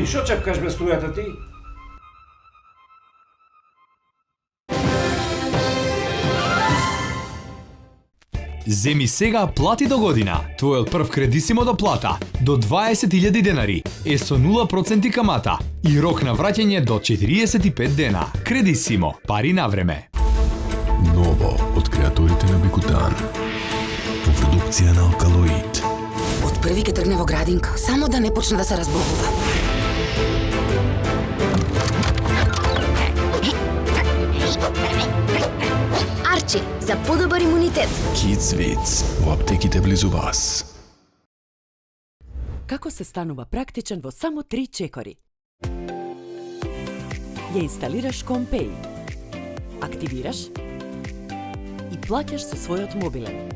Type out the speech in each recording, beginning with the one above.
шо чепкаш без струјата ти? Земи сега плати до година. Твојот прв кредисимо до плата до 20.000 денари е со 0% камата и рок на враќање до 45 дена. Кредисимо, пари на време. Ново од креаторите на Бикутан. Во продукција на Алкалоид. Од први ке тргне во градинка, само да не почне да се разбогува. Арчи, за подобар имунитет. Kids Vits во аптеките близу вас. Како се станува практичен во само 3 чекори? Ја инсталираш Компеј, активираш и плаќаш со својот мобилен.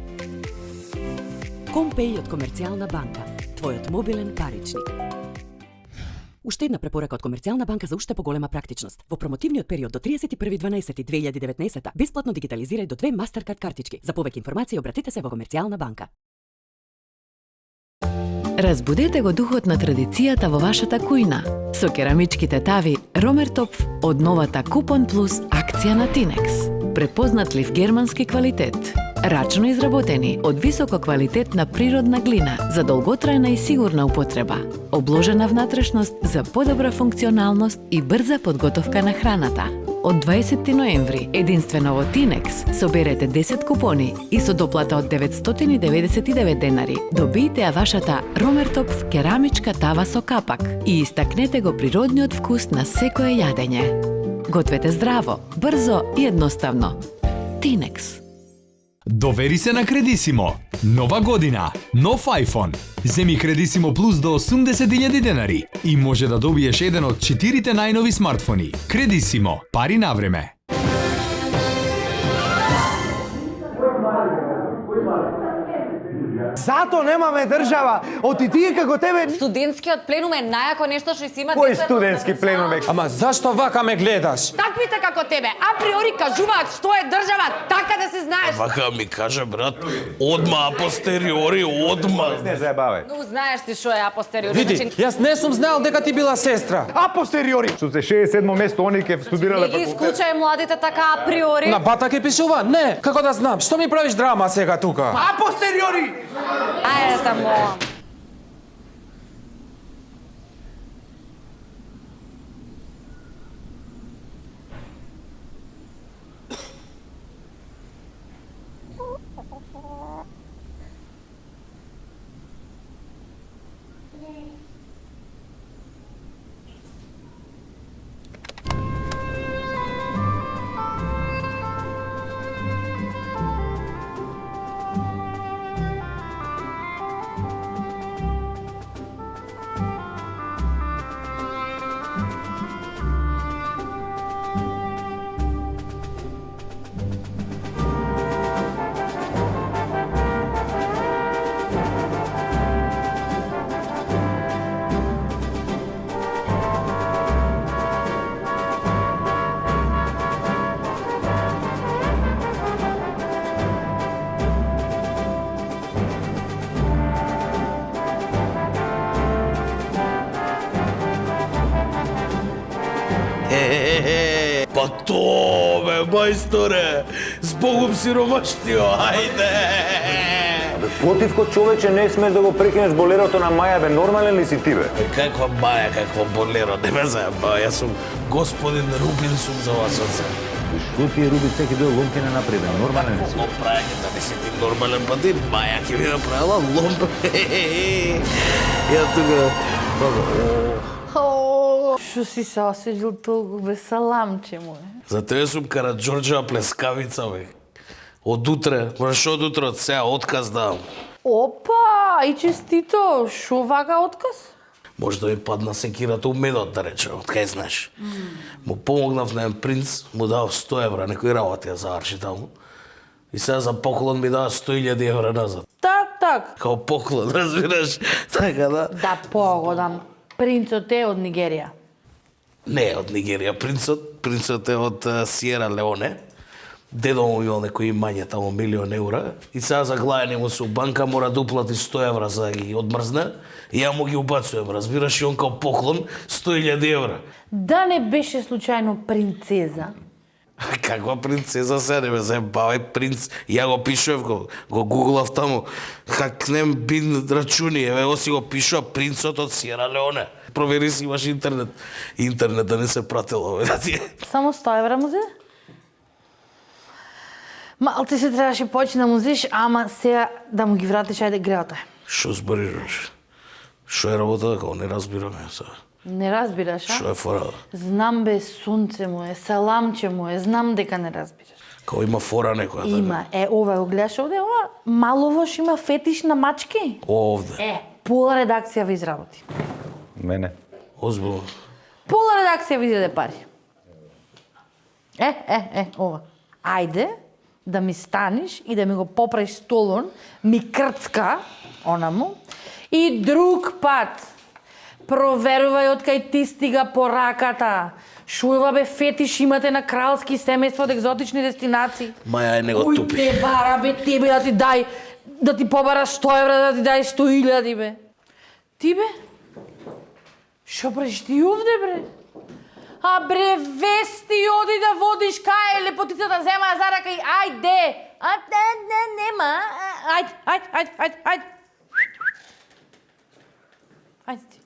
Компеј од Комерцијална банка, твојот мобилен паричник. Уште една препорака од Комерцијална банка за уште поголема практичност. Во промотивниот период до 31.12.2019 бесплатно дигитализирај до 2 Мастеркард картички. За повеќе информации обратете се во Комерцијална банка. Разбудете го духот на традицијата во вашата кујна со керамичките тави Ромертопф од новата Купон Плюс акција на Тинекс. Препознатлив германски квалитет, рачно изработени од високо квалитетна природна глина за долготрајна и сигурна употреба, обложена внатрешност за подобра функционалност и брза подготовка на храната. Од 20 ноември, единствено во Тинекс, соберете 10 купони и со доплата од 999 денари добиете ја вашата Ромертопф керамичка тава со капак и истакнете го природниот вкус на секое јадење. Гответе здраво, брзо и едноставно. Тинекс. Довери се на Кредисимо. Нова година, нов iPhone. Земи Кредисимо Плюс до 80.000 денари и може да добиеш еден од 4 најнови смартфони. Кредисимо, пари на време. Зато немаме држава. Оти тие како тебе. Студентскиот пленум е најако нешто што си има Кој студентски пленум е? Ама зашто вака ме гледаш? Таквите како тебе априори кажуваат што е држава, така да се знаеш. Вака ми каже брат, одма апостериори, одма. Не заебавај. Ну знаеш ти што е апостериори. Види, јас не сум знаел дека ти била сестра. Апостериори. Што се 67 место они ке студирале Не ги исклучај младите така априори. На бата ке пишува? Не, како да знам? Што ми правиш драма сега тука? Апостериори. Ајде да молам. Па то, бе, мајсторе, збогум сиромаштио, ајде! Плотивко човече, не смеш да го прекинеш болерото на Маја, бе, нормален ли си ти, бе? Каква Маја, каква болеро, не ме заеба, јас сум господин Рубин сум за вас оце. Што ти е Руби секи дел ломки не направи, нормален ли си? Но прајање да не си ти нормален, па ти Маја ќе ми направила ломп. Ја тука... Што си се осеќал толку бе саламче мој? За тебе сум Караџорџева плескавица, бе. Од утре, можеш од утре, од сега отказ давам. Опа, и честито, шо вака отказ? Може да ми падна секирата у медот, да речем, од кај знаеш. Му помогнав на еден принц, му дав 100 евра, некои работи ја заврши таму. И сега за поклон ми дава 100.000 евра назад. Так. Као поклон, разбираш? Така да. Да погодам. Принцот е од Нигерија. Не е од Нигерија принцот, принцот е од Сиера Леоне. Дедо му имал некои имање таму 1.000.000 евра и сега за глајање му со банка мора да уплати 100 евра за да ги одмрзне и ја му ги убацувам, разбираш, и он као поклон 100.000 евра. Да не беше случајно принцеза? Каква принцеза се, не ме заебавај, принц. Ја го пишував, го гуглав таму. Хакнем бин рачуни, еве го си го пишува принцот од Сиера Леоне. Провери си имаш интернет. Интернет да не се пратило, ове да ти е. Само 100 евра му зе? Малце се требаше повеќе да му зеш, ама сега да му ги вратиш, ајде греоте. Шо збориш? Шо е работа дека не разбираме сега? Не разбираш, а? Шо е фора? Знам бе, сунце му е, саламче му е, знам дека не разбираш. Као има фора некоја. Има, ова го гледаш овде, ова маловош има фетиш на мачки. Овде. Пола редакција ви изработи. Мене. Озбилно. Пола редакција ви израде пари. Ова. Ајде да ми станиш и да ми го поправиш столон, ми крцка, онаму, и друг пат проверувај од кај ти стига пораката. Шуева бе фетиш имате на кралски семејства од екзотични дестинации. Маја е него Кој тупи. те бара бе тебе да ти дај, да ти побара 100 евра, да ти дај 100.000 бе. Ти бе? Шо правиш ти овде бре? А бре, вести оди да водиш кај е лепотицата зема за рака и ајде. Нема. Ајде. Ајде ти.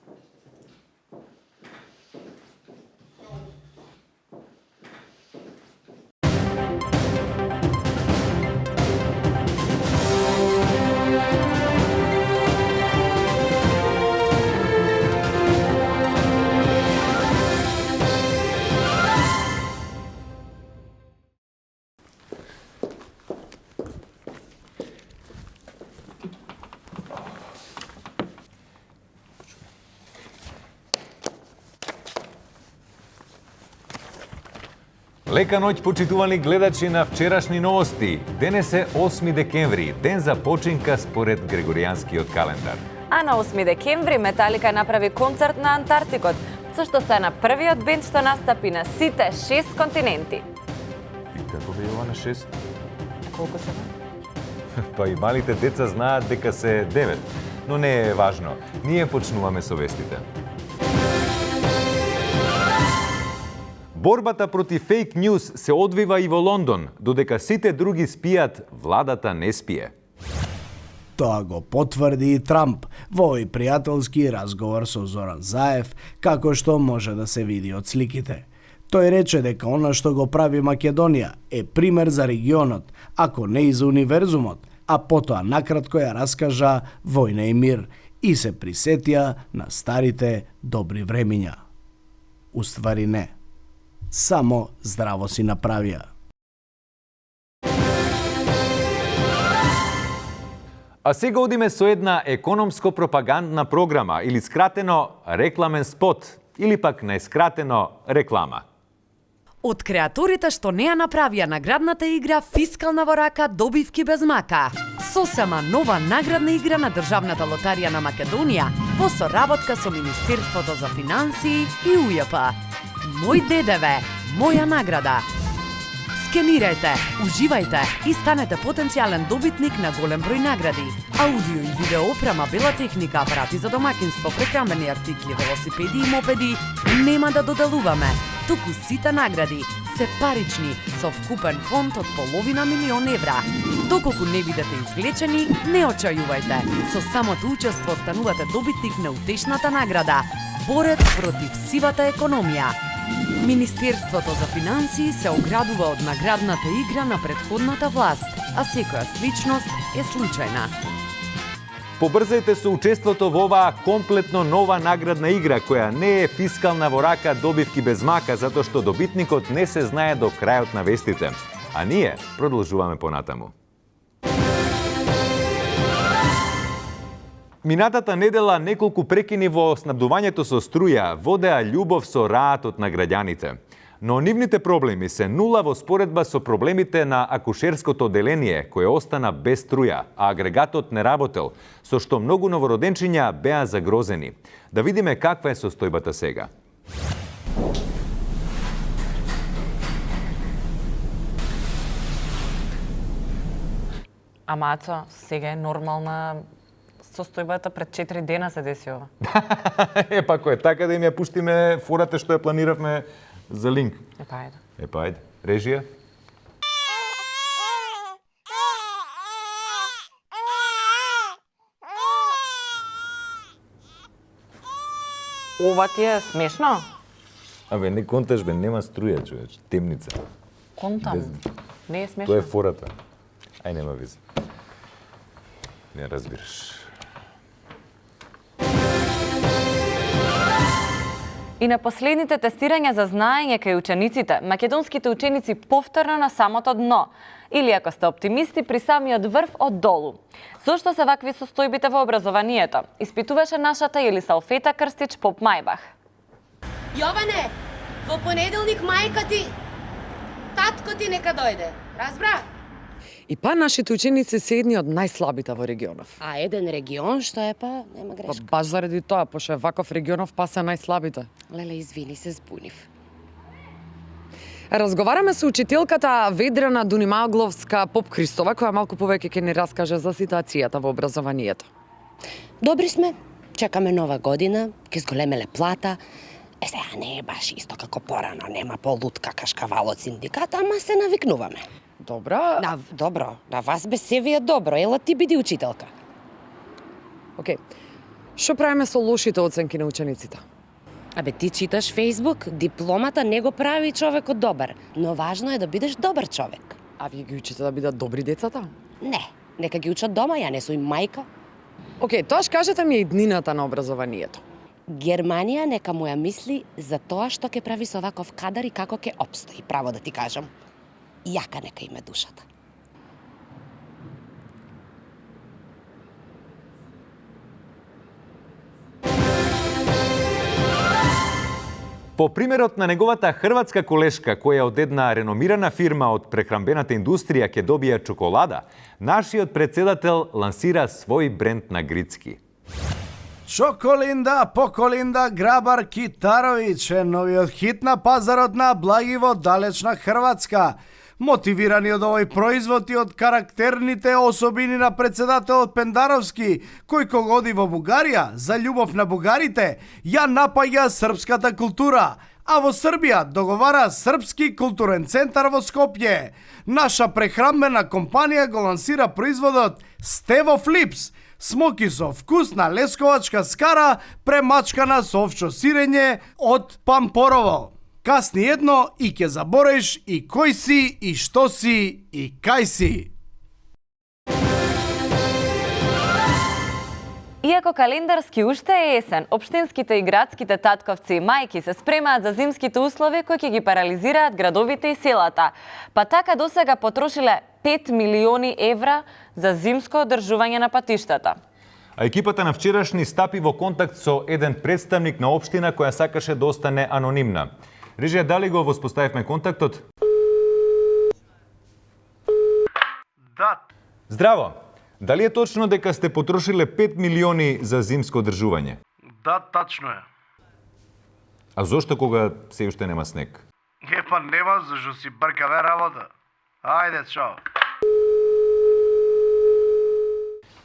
Лека ноќ, почитувани гледачи на вчерашни новости. Денес е 8 декември, ден за починка според Григоријанскиот календар. А на 8 декември Металика направи концерт на Антарктикот, со што стана првиот бенд што настапи на сите 6 континенти. И како бе ова на 6? Колку се? Па и малите деца знаат дека се 9, но не е важно. Ние почнуваме со вестите. Борбата против фейк ньюс се одвива и во Лондон, додека сите други спијат, владата не спие. Тоа го потврди и Трамп во овој пријателски разговор со Зоран Заев, како што може да се види од сликите. Тој рече дека она што го прави Македонија е пример за регионот, ако не и за универзумот, а потоа накратко ја раскажа војна и мир и се присетија на старите добри времиња. Уствари не. Само здраво си направија. А сега одиме со една економско-пропагандна програма, или скратено рекламен спот, или пак најскратено реклама. Од креаторите што не ја направија наградната игра Фискална во рака добивки без мака. Сосема нова наградна игра на Државната лотарија на Македонија во соработка со Министерството за финансии и УЈП. Мој дедеве, моја награда. Скенирајте, уживајте и станете потенцијален добитник на голем број награди. Аудио и видео опрема, бела техника, апарати за домакинство, прехранбени артикли, велосипеди и мопеди нема да доделуваме. Туку сите награди се парични со вкупен фонд од $500 000. Доколку не бидете извлечени, не очајувајте. Со самото учество станувате добитник на утешната награда Борец против сивата економија. Министерството за финансии се оградува од наградната игра на претходната власт, а секоја сличност е случајна. Побрзајте со учеството во оваа комплетно нова наградна игра, која не е фискална во рака добивки без мака, затоа што добитникот не се знае до крајот на вестите. А ние продолжуваме понатаму. Минатата недела неколку прекини во снабдувањето со струја водеа љубов со раатот на граѓаните. Но нивните проблеми се нула во споредба со проблемите на акушерското оделение, кое остана без струја, а агрегатот не работел, со што многу новороденчиња беа загрозени. Да видиме каква е состојбата сега. Ама Ацо, сега е нормална состојбата, пред 4 дена се деси ова. Па ако е така да им ја пуштиме фората што ја планиравме за линк. Епа ајде. Режија? Ова ти е смешно? Абе, не конташ, бе, нема струја, човеч, темница. Контам. Не е смешно. Тоа е фората. Ај, нема везе. Не разбираш. И на последните тестирања за знаење кај учениците, македонските ученици повторно на самото дно. Или ако сте оптимисти, при самиот врв од долу. Зошто се вакви состојбите во образованието? Испитуваше нашата Елисалфета Крстич Поп Мајбах. Јоване, во понеделник мајка ти, татко ти нека дојде. Разбра? И па нашите ученици се едни од најслабите во регионов. А еден регион што е па, нема грешка. Баш заради тоа, пошто е ваков регионов, па се најслабите. Леле, извини, се збунив. Разговараме со учителката Ведрана Дунимагловска Поп Христова, која малку повеќе ќе ни раскаже за ситуацијата во образованието. Добри сме, чекаме нова година, ќе зголемеле плата. Сега не е баш исто како порано, нема полут какашкавал од синдикат, ама се навикнуваме. Добро. Добро, на вас без се ви е добро, ела ти биди учителка. Океј, што правиме со лошите оценки на учениците? Абе, ти читаш Фейсбук, дипломата не го прави човекот добар, но важно е да бидеш добар човек. А вие ги учите да бидат добри децата? Не, нека ги учат дома, ја не сум им мајка. Океј, тоаш кажете ми еднината на образованието. Германија нека му ја мисли за тоа што ќе прави со ваков кадар и како ќе опстои, право да ти кажам. Јака нека име душата. По примерот на неговата хрватска колешка, која од една реномирана фирма од прехранбената индустрија ќе добија чоколада, нашиот председател лансира свој бренд на грицки. Чоколинда, поколинда, Грабар Китаровиќ е новиот хит на пазарот на благи во далечна Хрватска. Мотивирани од овој производ и од карактерните особини на председателот Пендаровски, кој кога оди во Бугарија за љубов на бугарите, ја напаѓа српската култура, а во Србија договара Српски културен центар во Скопје. Наша прехранбена компанија го лансира производот Стево Флипс, смоки со вкусна лесковачка скара премачкана со овчо сирење од Пампорово. Касни едно и ќе забореш и кој си, и што си, и кај си. Иако календарски уште е есен, општинските и градските татковци и мајки се спремаат за зимските услови кои ќе ги парализираат градовите и селата. Па така досега потрошиле 5 милиони евра за зимско одржување на патиштата. А екипата на вчерашни стапи во контакт со еден представник на општина која сакаше да остане анонимна. Режија, дали го воспоставивме контактот? Да. Здраво! Дали е точно дека сте потрошиле 5 милиони за зимско одржување? Да, тачно е. А зошто кога се уште нема снег? Па нема, зашто си бркаве работа. Ајде, чао.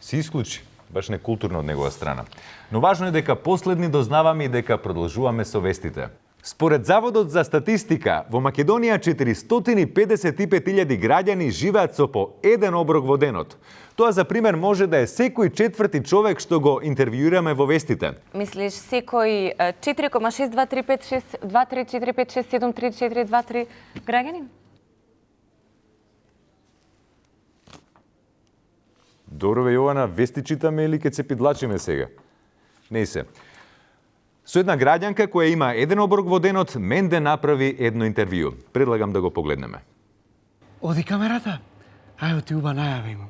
Се исклучи, баш некултурно од негова страна. Но важно е дека последни дознаваме и дека продолжуваме со вестите. Според Заводот за статистика, во Македонија 455.000 граѓани живеат со по еден оброк во денот. Тоа за пример може да е секој четврти човек што го интервјуираме во вестите. Мислиш секој 4,623562345673423 граѓанин? Добро бе, Јована, вести читаме или ќе се пидлачиме сега? Не се. Со една граѓанка која има еден оброк во денот, Менде направи едно интервју. Предлагам да го погледнеме. Оди камерата? Ајо ти уба најава имам.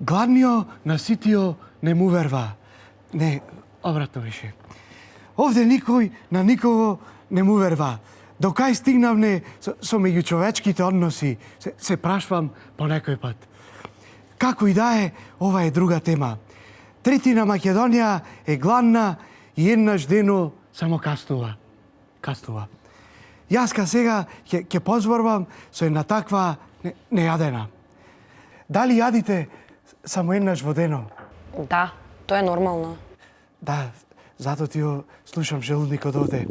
Гладнио на ситио не му верва. Не, обратно беше. Овде никој на никого не му верва. До кај стигнавме со меѓучовечките односи, се прашвам по некој пат. Како и да е, ова е друга тема. Третина Македонија е гладна и еднаш дено само кастува. Јас ка сега ќе позборвам со една таква нејадена. дали јадите само еднаш во дено? Да, тоа е нормално. Да, затоа ти го слушам желудникот овде.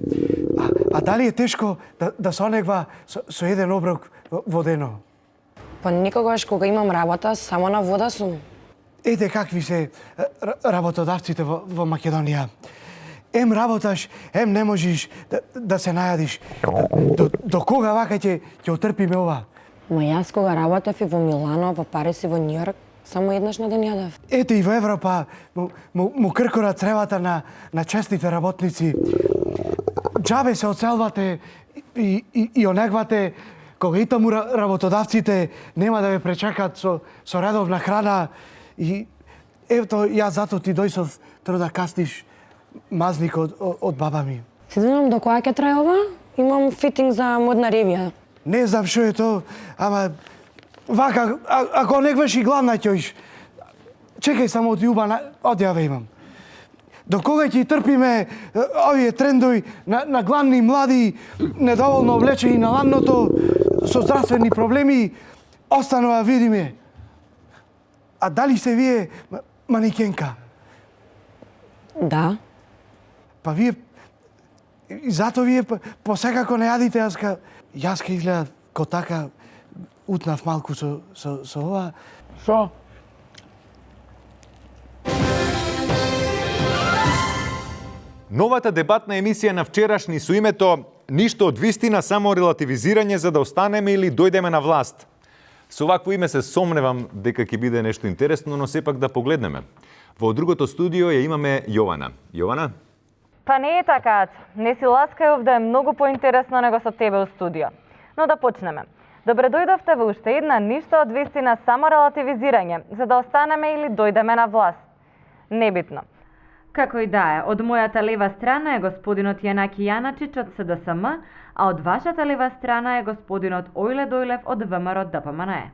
А дали е тешко да се онегва со еден оброк во дено? Па никогаш кога имам работа, само на вода сум. Ете какви се работодавците во Македонија. Ем работаш, ем не можеш да се најадиш. До кога вака ќе отрпиме ова? Ма јас кога работев и во Милано, во Париз и во Њујорк, само еднаш на ден јадев. Ете и во Европа му кркора цревата на честните работници. Джабе се оцелвате и онегвате, кога и таму работодавците нема да ве пречекат со редовна храна. И ето, јас затоа ти дојсов да кастиш мазник од баба ми. Се знам до која ќе трае ова? Имам фитинг за модна ревија. Не знам што е тоа, ама вака, ако не гвеш и гладна ќоиш, чекај само ти уба одјаве имам. До кога ќе трпиме овие трендови на гладни млади, недоволно облечени на ладното, со здравствени проблеми, останува видиме. А дали се вие манекенка? Да. Па вие и затоа вие посекако не јадите, јас ка изгледа ко така утнав малку со ова. Шо? Новата дебатна емисија на вчерашни со името "Ништо од вистина, само релативизирање за да останеме или дојдеме на власт". Со вакво име се сомневам дека ќе биде нешто интересно, но сепак да погледнеме. Во другото студио ја имаме Јована. Јована? Па не е така, не си ласкај овде, е многу поинтересно него со тебе у студио. Но да почнеме. Добре дојдовте во уште една "Ништо од вистина, само релативизирање за да останеме или дојдеме на власт". Небитно. Како и да е, од мојата лева страна е господинот Јанаки Јаначич од СДСМ, а од вашата лева страна е господинот Ојле Дојлев од ВМРО ДПМНЕ.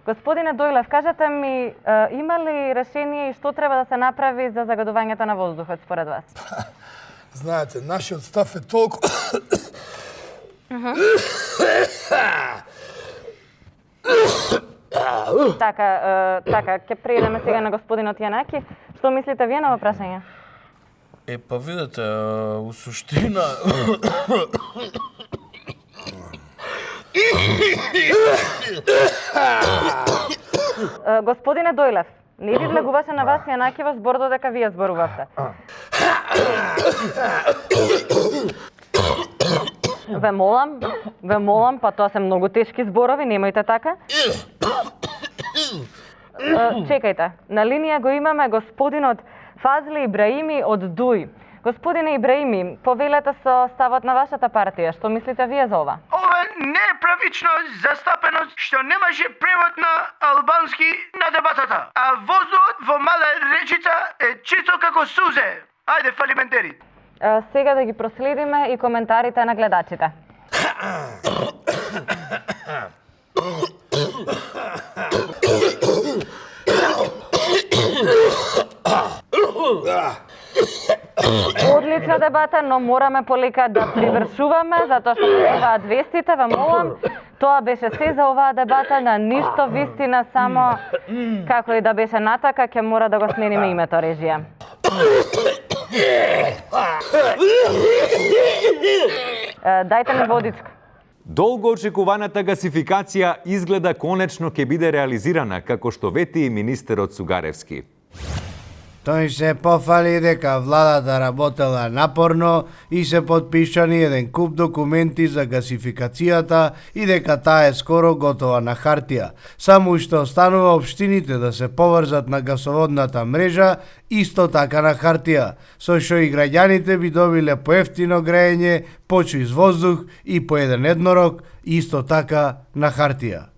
Господине Дојлев, кажете ми, има ли решение и што треба да се направи за загадувањето на воздухот според вас? Знаете, нашиот став е толку... Така, ќе преидеме сега на господинот Јанаки. Што мислите вие на ова прашање? Па видете, у суштина... Господине Дојлев, не ви влегуваше на вас Јанаки во збор додека вие зборувавте. Ве молам, па тоа се многу тешки зборови, немојте така. Чекајте, на линија го имаме господинот Фазли Ибраими од ДУИ. Господине Ибраими, повелете со ставот на вашата партија. Што мислите вие за ова? Ова не е правично застапеност што немаше превод на албански на дебатата. А воздухот во мала речица е чисто како сузе. Ајде, фалиментери. Сега да ги проследиме и коментарите на гледачите. Одлична дебата, но мораме полека да привршуваме, затоа што требаат вестите, ве молам. Тоа беше се за оваа дебата, на ништо вистина, само како и да беше натака, ќе мора да го смениме името, режија. Дајте ми водичка. Долго очекуваната гасификација изгледа конечно ќе биде реализирана, како што вети и министерот Сугаревски. Тој се пофали дека владата работела напорно и се подпишани еден куп документи за гасификацијата и дека таа е скоро готова на хартија. Само што останува општините да се поврзат на гасоводната мрежа, исто така на хартија, со што и граѓаните би добиле поевтино грејење, почист воздух и по еден еднорог, исто така на хартија.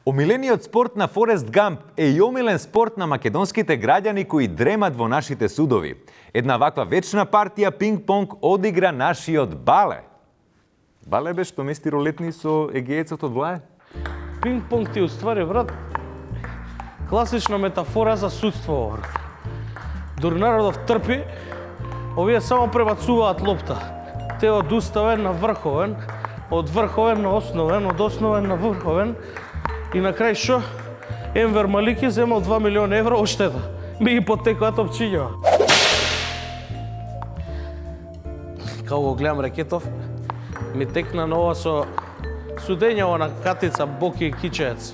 Омилениот спорт на Форест Гамп е и омилен спорт на македонските граѓани кои дремат во нашите судови. Една ваква вечна партија пинг-понг одигра нашиот Бале. Бале бе што мести рулетни со егеецот од Влае? Пинг-понг ти уствари, брат, класична метафора за судство. Дури народов трпи, овие само пребацуваат лопта. Те од уставен на врховен, од врховен на основен, од основен на врховен и на крај што? Енвер Малики земал 2 милиона евро оштета. Ми ги потекуваат опчињава. Као го гледам Рекетов, ми текна на ова со судењава на Катица, Боки и Кичеец.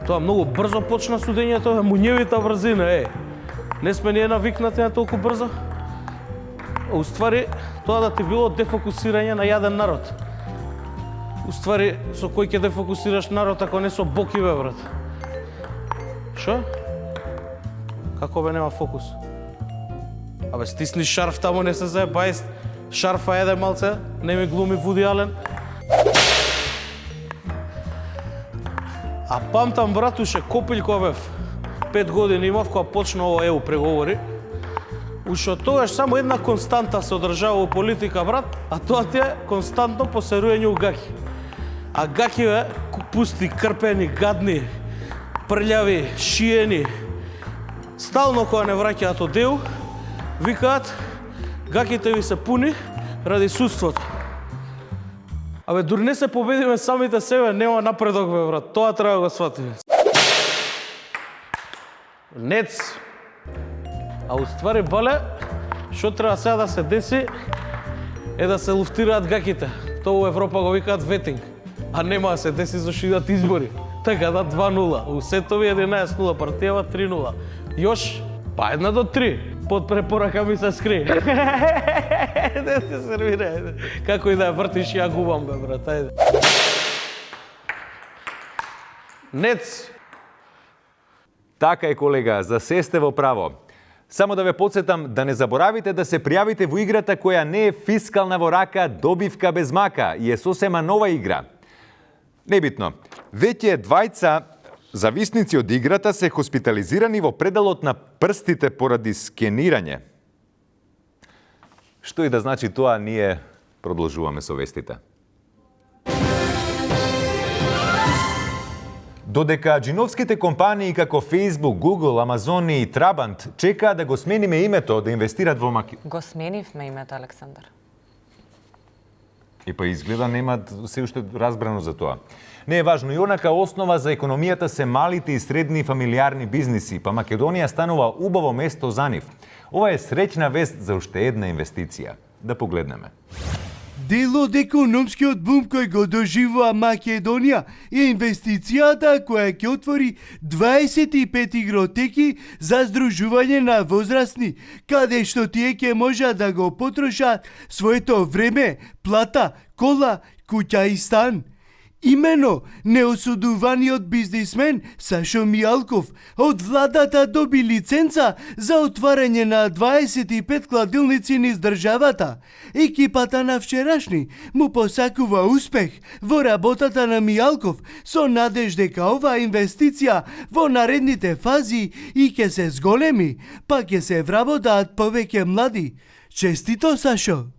Тоа многу брзо почна судењето, муњевита брзина, Не сме ние навикнати на толку брзо. Уствари, тоа да ти било дефокусирање на јаден народ. Уствари, со кој ќе дефокусираш народ ако не со Боки, бе, брат? Шо? Како бе нема фокус? Абе, стисни шарф таму, не се заебај. Шарфа еде малце, не ми глуми Вуди Ален. А памтам, братуше, копил кога бев 5 години имав кога почна ова ЕУ преговори. Уште од тогаш само една константа се одржава во политика, брат, а тоа ти е константно посеруење у гаки. А гаки бе, пусти, крпени, гадни, прљави, шиени. Стално кога не враќаат од ЕУ, викаат, гаките ви се пуни ради судството. Абе, дури не се победиме самите себе, нема напредок, бе, брат. Тоа треба да го сватиме. Нец. А уствари, бале, што треба сега да се деси е да се луфтираат гаките. Тоа у Европа го викаат ветинг. А нема да се деси зашто идат избори. Така да 2-0. У сетови 11-0, партијава 3-0. Још, па 1-3. Под препорака ми се скри. Не се сервира. Како и да ја вртиш, ја губам, бе, брат. Ајде. Нец. Така е, колега, за се сте во право. Само да ве подсетам да не заборавите да се пријавите во играта која не е фискална во рака, добивка без мака и е сосема нова игра. Небитно, веќе двајца зависници од играта се хоспитализирани во пределот на прстите поради скенирање. Што и да значи тоа, ние продолжуваме со вестите. Додека джиновските компании како Facebook, Google, Amazon и Trabant чекаат да го смениме името да инвестират во Го сменивме името, Александар. И па изгледа немаат се уште разбрано за тоа. Не е важно, и онака основа за економијата се малите и средни фамилиарни бизниси, па Македонија станува убаво место за нив. Ова е среќна вест за уште една инвестиција. Да погледнеме. Дел од економскиот бум кој го доживува Македонија е инвестицијата која ќе отвори 25 игротеки за здружување на возрастни, каде што тие ќе можат да го потрошат своето време, плата, кола, куќа и стан. Имено неосудуваниот бизнисмен Сашо Мијалков од владата доби лиценца за отварање на 25 кладилници низ државата. Екипата на вчерашни му посакува успех во работата на Мијалков со надеж дека оваа инвестиција во наредните фази и ќе се зголеми, па ќе се вработаат повеќе млади. Честито, Сашо!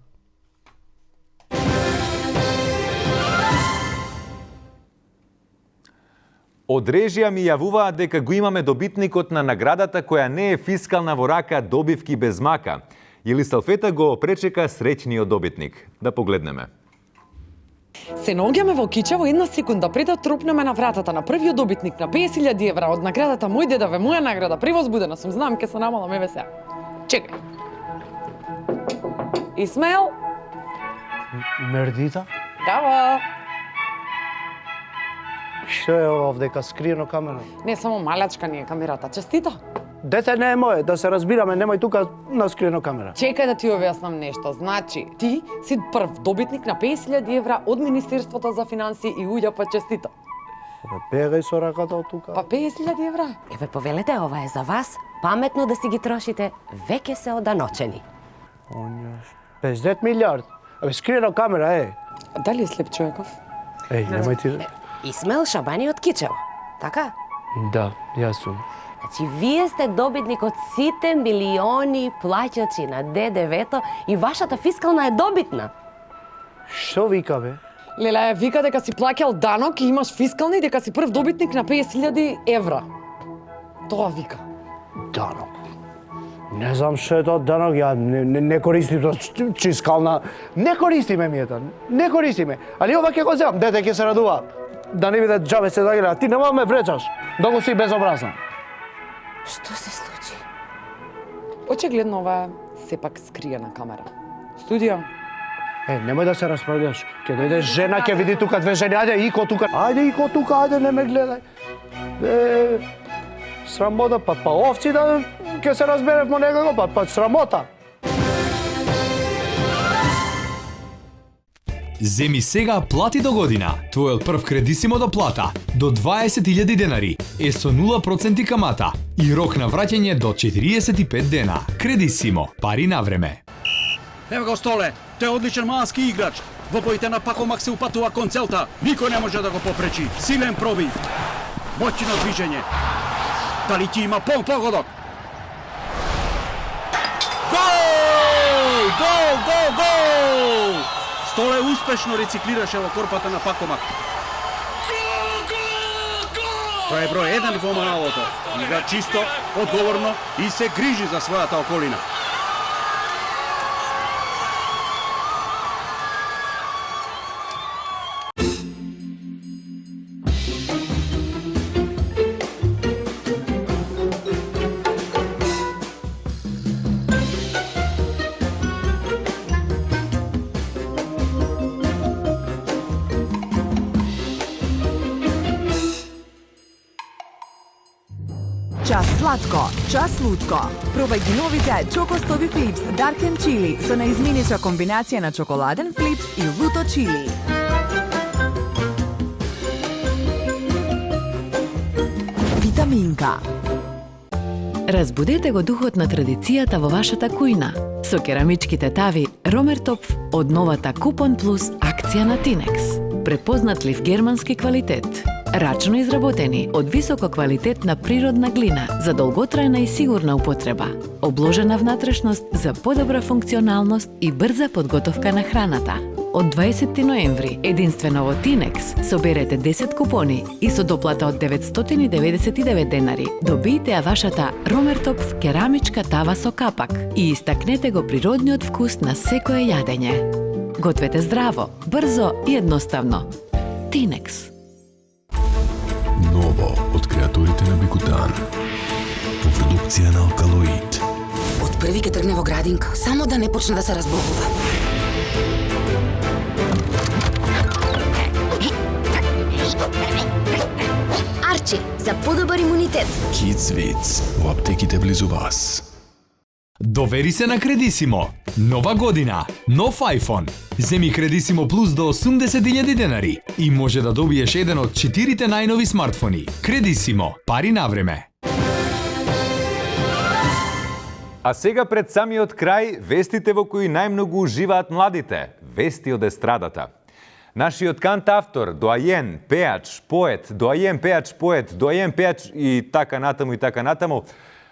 Од режија ми јавуваат дека го имаме добитникот на наградата која не е фискална во рака, добивки без мака. Или Салфета го пречека среќниот добитник. Да погледнеме. Се наоѓаме во Кичево една секунда пред да тропнеме на вратата на првиот добитник на 50.000 евра од наградата Мој дедове, моја награда, превозбудена сум, знам ке се намалам, еве сега. Чекај. Исмаел? Мердита? Браво! Што е ова овдека, скриено камера? Не, само малачка ни е камерата. Честито! Дете не е моје, да се разбираме, немој тука на скриено камера. Чекај да ти објаснам нешто. Значи, ти си прв добитник на 50.000 евра од Министерството за финансии и уѓа, па честито. Бегај со раката од тука. Па 50.000 евра. Еве, повелете, ова е за вас. Паметно да си ги трошите, веќе се оданочени. 50 милиард. Абе, скриено камера, е. Дали е слеп човеков? Еј, немој ти... Исмел Шабани од Кичево, така? Да, јас сум. Значи, вие сте добитник од сите милиони плаќачи на ДДВ-то и вашата фискална е добитна. Што вика, бе? Леле, вика дека си плаќал данок и имаш фискални и дека си прв добитник на 50.000 евра. Тоа вика. Данок. Не знам што е тоа денок, ја не користим тоа чискална. Не користиме ми ето, не користиме. Али ова ќе го земам, дете ќе се радува. Да не биде џабе се доигра. Ти нема ме вречаш. Да го си безобразна. Што се случи? Очигледно ова е сепак скриена камера. Студио? Немој да се расправljаш. Ќе дојде жена, ќе види тука две жени. Ајде, Ико тука. Ајде, Ико тука, ајде, не ме гледај. Срамота, па овци да ќе се разберевмо некако, па срамота. Земи сега плати до година. Твојот прв кредисимо до плата до 20.000 денари е со 0% камата и рок на враќање до 45 дена. Кредисимо, пари на време. Ево го Столе, тој е одличен мански играч. Во боите на Пакомак се упатува кон целта. Никој не може да го попречи. Силен пробив. Моќно движење. Дали ти има погодок? Гол! Гол, гол, гол! Столе успешно рециклираше во корпата на Пакомак. Тој е број 1 во Маналото. Игра чисто, одговорно и се грижи за својата околина. Час сладко, час лутко. Пробај ги новите Чоко Стоби Флипс Dark and Chili со наизменича комбинација на чоколаден флипс и луто чили. Витаминка. Разбудете го духот на традицијата во вашата кујна со керамичките тави Ромертопф од новата Купон Плюс акција на Тинекс. Препознатлив германски квалитет. Рачно изработени од високо квалитетна природна глина за долготрајна и сигурна употреба. Обложена внатрешност за подобра функционалност и брза подготовка на храната. Од 20 ноември, единствено во Тинекс, соберете 10 купони и со доплата од 999 денари добиете ја вашата Ромертопф керамичка тава со капак и истакнете го природниот вкус на секое јадење. Гответе здраво, брзо и едноставно. Тинекс. Ново од креаторите на Бикутан. Во продукција на Алкалоид. Од први ке тргне во градинка, само да не почне да се разбогува. Арчи, за подобар имунитет. Kids Wits во аптеките близу вас. Довери се на Кредисимо. Нова година, нов iPhone. Земи Кредисимо Плюс до 80.000 денари и може да добиеш еден од 4 најнови смартфони. Кредисимо, пари на време. А сега пред самиот крај, вестите во кои најмногу уживаат младите. Вести од естрадата. Нашиот кантавтор, доајен, пеач, поет, доајен, пеач, поет, доајен, пеач и така натаму,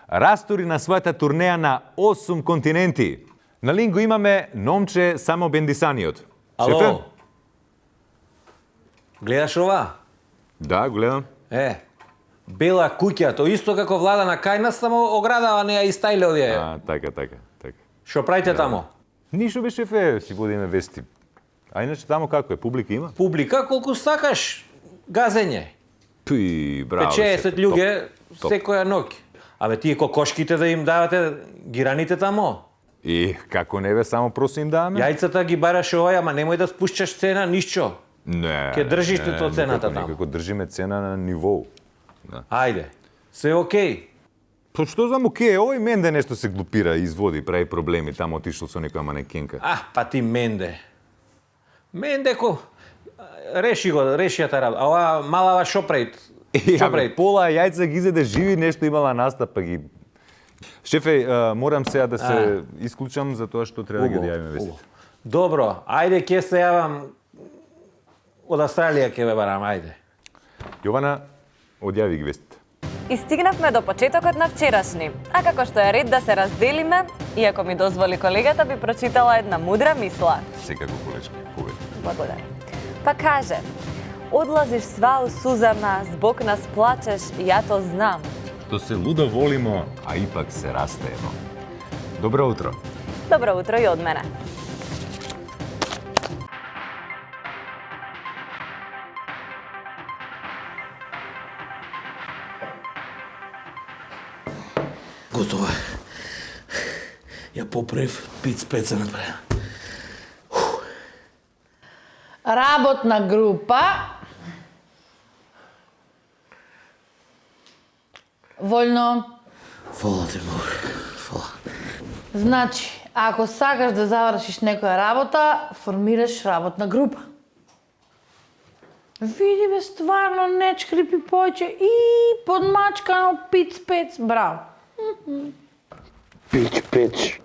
растури на својата турнеја на 8 континенти. На линго имаме Номче Само Бендисаниот. Ало. Шефе? Гледаш ова? Да, гледам. Бела куќа, то исто како влада на Кајна, само оградава не ја истајле овие. Така. Што правите тамо? Ништо бе, шефе, си водиме вести. А иначе тамо како е, публика има? Публика колку сакаш газење. Пи, браво. Пече шефе, сет луѓе топ. секоја ноќ. Абе тие кокошките да им давате, ги раните тамо. И како не бе, само просто им даваме? Јајцата ги бараш овај, ама немој да спушчаш цена, нишчо. Не. Ке држите то цената тамо. Некако држиме цена на нивоу. Да. Ајде, се окей. Па што знам, окей, овој Менде нешто се глупира, изводи, прави проблеми, тамо отишол со некоја манекенка. Па ти Менде. Менде реши ја та работа. А ова малава шо прави? Пола јајца ги изеде живи, нешто имала настап, па ги... Шефе, морам сега да се исклучам за тоа што треба да ги одјавиме вестите. Добро, ајде ќе се јавам од Австралија ќе ве барам, ајде. Јована, одјави ги вестите. И стигнавме до почетокот на вчерашни. А како што е ред да се разделиме, и ако ми дозволи колегата, би прочитала една мудра мисла. Секако, колечки, повеќе. Благодарам. Па каже, одлазиш сва усузана, због нас плачеш, ја то знам. Што се луда волимо, а ипак се растеемо. Добро утро. Добро утро и од мене. Готово е. Ја поправив, пиц пеца направи. Работна група. Воljно. Фала ти многу. Фала. Значи, ако сакаш да завршиш некоја работа, формираш работна група. Види бе, стварно не чкрипи појче и подмачкано пиц-пец, браво. Пич-печ.